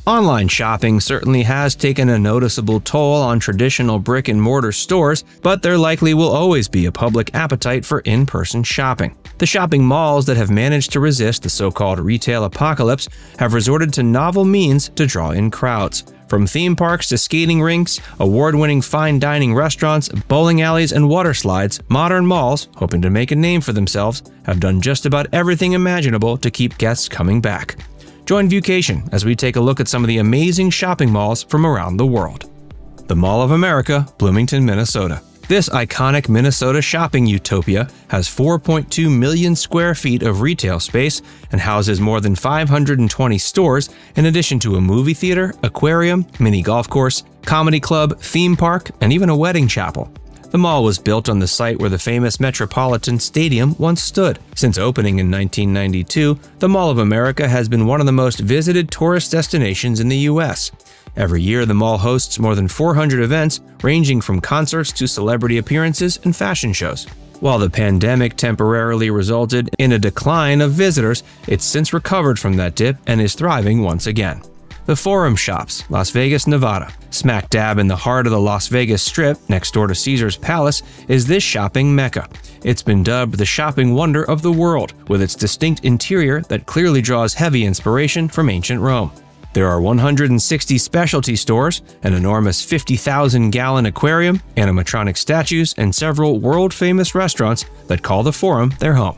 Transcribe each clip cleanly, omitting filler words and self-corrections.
Online shopping certainly has taken a noticeable toll on traditional brick-and-mortar stores, but there likely will always be a public appetite for in-person shopping. The shopping malls that have managed to resist the so-called retail apocalypse have resorted to novel means to draw in crowds. From theme parks to skating rinks, award-winning fine dining restaurants, bowling alleys, and water slides, modern malls, hoping to make a name for themselves, have done just about everything imaginable to keep guests coming back. Join Viewcation as we take a look at some of the amazing shopping malls from around the world. The Mall of America, Bloomington, Minnesota. This iconic Minnesota shopping utopia has 4.2 million square feet of retail space and houses more than 520 stores, in addition to a movie theater, aquarium, mini golf course, comedy club, theme park, and even a wedding chapel. The mall was built on the site where the famous Metropolitan Stadium once stood. Since opening in 1992, the Mall of America has been one of the most visited tourist destinations in the U.S. Every year, the mall hosts more than 400 events, ranging from concerts to celebrity appearances and fashion shows. While the pandemic temporarily resulted in a decline of visitors, it's since recovered from that dip and is thriving once again. The Forum Shops, Las Vegas, Nevada. Smack dab in the heart of the Las Vegas Strip, next door to Caesar's Palace, is this shopping mecca. It's been dubbed the shopping wonder of the world, with its distinct interior that clearly draws heavy inspiration from ancient Rome. There are 160 specialty stores, an enormous 50,000-gallon aquarium, animatronic statues, and several world-famous restaurants that call the Forum their home.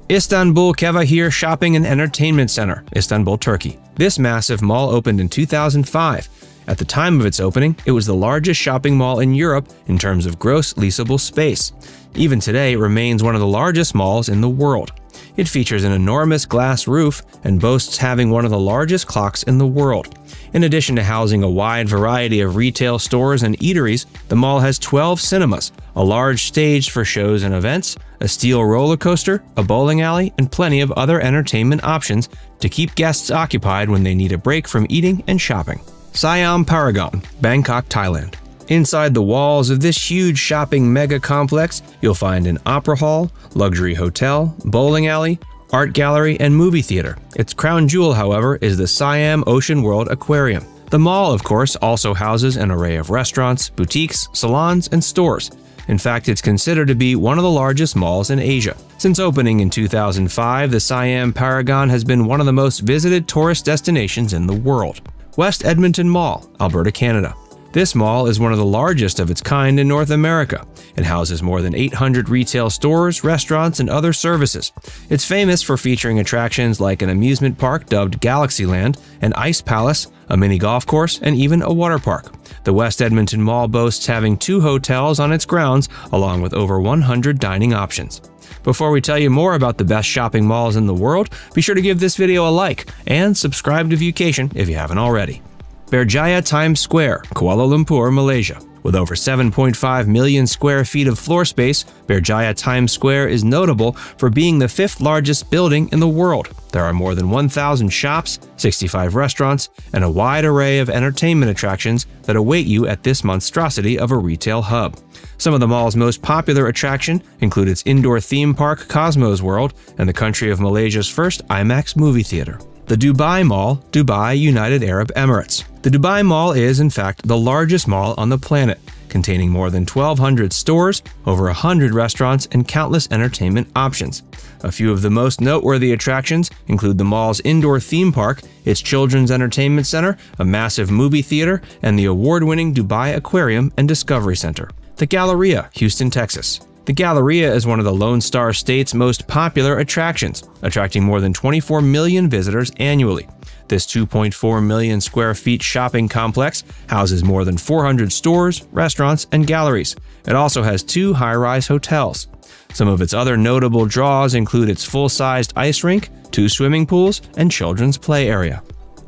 Istanbul Cevahir Shopping and Entertainment Center, Istanbul, Turkey. This massive mall opened in 2005. At the time of its opening, it was the largest shopping mall in Europe in terms of gross leasable space. Even today, it remains one of the largest malls in the world. It features an enormous glass roof and boasts having one of the largest clocks in the world. In addition to housing a wide variety of retail stores and eateries, the mall has 12 cinemas, a large stage for shows and events, a steel roller coaster, a bowling alley, and plenty of other entertainment options to keep guests occupied when they need a break from eating and shopping. Siam Paragon, Bangkok, Thailand. Inside the walls of this huge shopping mega complex, you'll find an opera hall, luxury hotel, bowling alley, art gallery, and movie theater. Its crown jewel, however, is the Siam Ocean World Aquarium. The mall, of course, also houses an array of restaurants, boutiques, salons, and stores. In fact, it's considered to be one of the largest malls in Asia. Since opening in 2005, the Siam Paragon has been one of the most visited tourist destinations in the world. West Edmonton Mall, Alberta, Canada. This mall is one of the largest of its kind in North America. It houses more than 800 retail stores, restaurants, and other services. It's famous for featuring attractions like an amusement park dubbed Galaxyland, an ice palace, a mini golf course, and even a water park. The West Edmonton Mall boasts having 2 hotels on its grounds, along with over 100 dining options. Before we tell you more about the best shopping malls in the world, be sure to give this video a like and subscribe to Viewcation if you haven't already. Berjaya Times Square, Kuala Lumpur, Malaysia. With over 7.5 million square feet of floor space, Berjaya Times Square is notable for being the 5th largest building in the world. There are more than 1,000 shops, 65 restaurants, and a wide array of entertainment attractions that await you at this monstrosity of a retail hub. Some of the mall's most popular attraction include its indoor theme park Cosmos World and the country of Malaysia's first IMAX movie theater. The Dubai Mall, Dubai, United Arab Emirates. The Dubai Mall is, in fact, the largest mall on the planet, containing more than 1,200 stores, over 100 restaurants, and countless entertainment options. A few of the most noteworthy attractions include the mall's indoor theme park, its children's entertainment center, a massive movie theater, and the award-winning Dubai Aquarium and Discovery Center. The Galleria, Houston, Texas. The Galleria is one of the Lone Star State's most popular attractions, attracting more than 24 million visitors annually. This 2.4 million square feet shopping complex houses more than 400 stores, restaurants, and galleries. It also has 2 high-rise hotels. Some of its other notable draws include its full-sized ice rink, 2 swimming pools, and children's play area.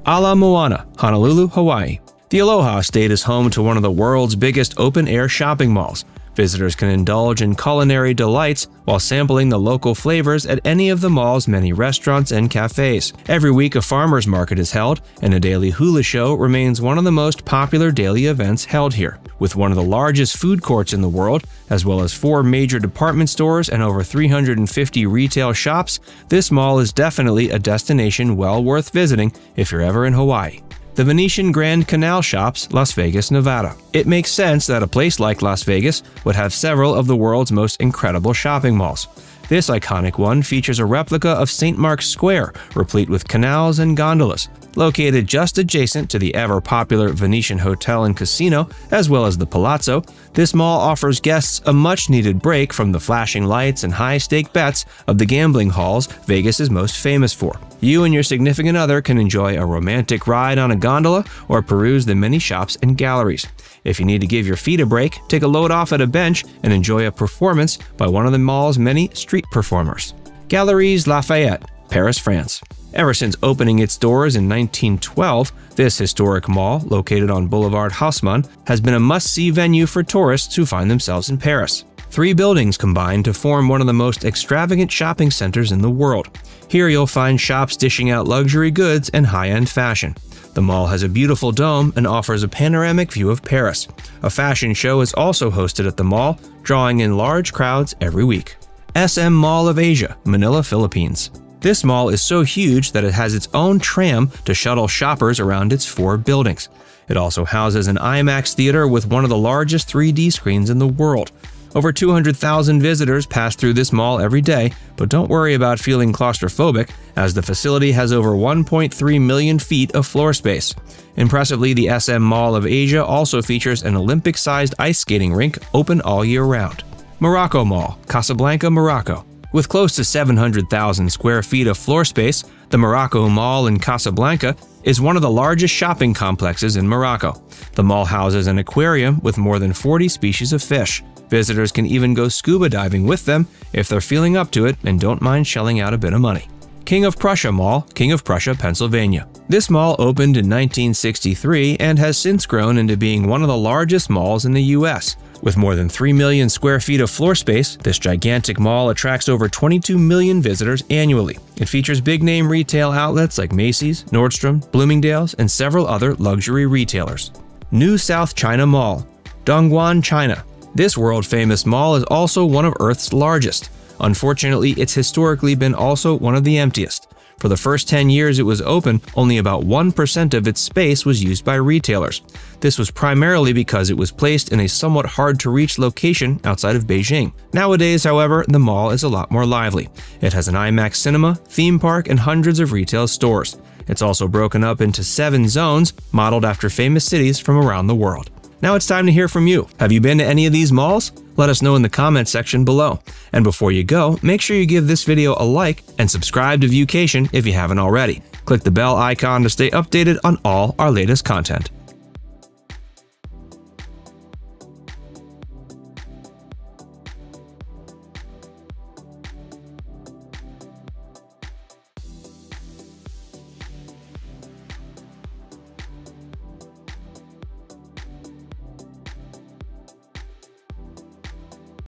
A la Moana, Honolulu, Hawaii. The Aloha State is home to one of the world's biggest open-air shopping malls. Visitors can indulge in culinary delights while sampling the local flavors at any of the mall's many restaurants and cafes. Every week a farmer's market is held, and a daily hula show remains one of the most popular daily events held here. With one of the largest food courts in the world, as well as 4 major department stores and over 350 retail shops, this mall is definitely a destination well worth visiting if you're ever in Hawaii. The Venetian Grand Canal Shops, Las Vegas, Nevada. It makes sense that a place like Las Vegas would have several of the world's most incredible shopping malls. This iconic one features a replica of St. Mark's Square, replete with canals and gondolas. Located just adjacent to the ever-popular Venetian Hotel and Casino, as well as the Palazzo, this mall offers guests a much-needed break from the flashing lights and high-stake bets of the gambling halls Vegas is most famous for. You and your significant other can enjoy a romantic ride on a gondola or peruse the many shops and galleries. If you need to give your feet a break, take a load off at a bench and enjoy a performance by one of the mall's many street performers. Galleries Lafayette, Paris, France. Ever since opening its doors in 1912, this historic mall, located on Boulevard Haussmann, has been a must-see venue for tourists who find themselves in Paris. 3 buildings combine to form one of the most extravagant shopping centers in the world. Here you'll find shops dishing out luxury goods and high-end fashion. The mall has a beautiful dome and offers a panoramic view of Paris. A fashion show is also hosted at the mall, drawing in large crowds every week. SM Mall of Asia, Manila, Philippines. This mall is so huge that it has its own tram to shuttle shoppers around its 4 buildings. It also houses an IMAX theater with one of the largest 3D screens in the world. Over 200,000 visitors pass through this mall every day, but don't worry about feeling claustrophobic, as the facility has over 1.3 million feet of floor space. Impressively, the SM Mall of Asia also features an Olympic-sized ice skating rink open all year round. Morocco Mall, Casablanca, Morocco. With close to 700,000 square feet of floor space, the Morocco Mall in Casablanca is one of the largest shopping complexes in Morocco. The mall houses an aquarium with more than 40 species of fish. Visitors can even go scuba diving with them if they're feeling up to it and don't mind shelling out a bit of money. King of Prussia Mall, King of Prussia, Pennsylvania. This mall opened in 1963 and has since grown into being one of the largest malls in the U.S. With more than 3 million square feet of floor space, this gigantic mall attracts over 22 million visitors annually. It features big-name retail outlets like Macy's, Nordstrom, Bloomingdale's, and several other luxury retailers. New South China Mall, Dongguan, China. This world-famous mall is also one of Earth's largest. Unfortunately, it's historically been also one of the emptiest. For the first 10 years it was open, only about 1% of its space was used by retailers. This was primarily because it was placed in a somewhat hard-to-reach location outside of Beijing. Nowadays, however, the mall is a lot more lively. It has an IMAX cinema, theme park, and hundreds of retail stores. It's also broken up into 7 zones, modeled after famous cities from around the world. Now it's time to hear from you. Have you been to any of these malls? Let us know in the comments section below. And before you go, make sure you give this video a like and subscribe to Viewcation if you haven't already. Click the bell icon to stay updated on all our latest content.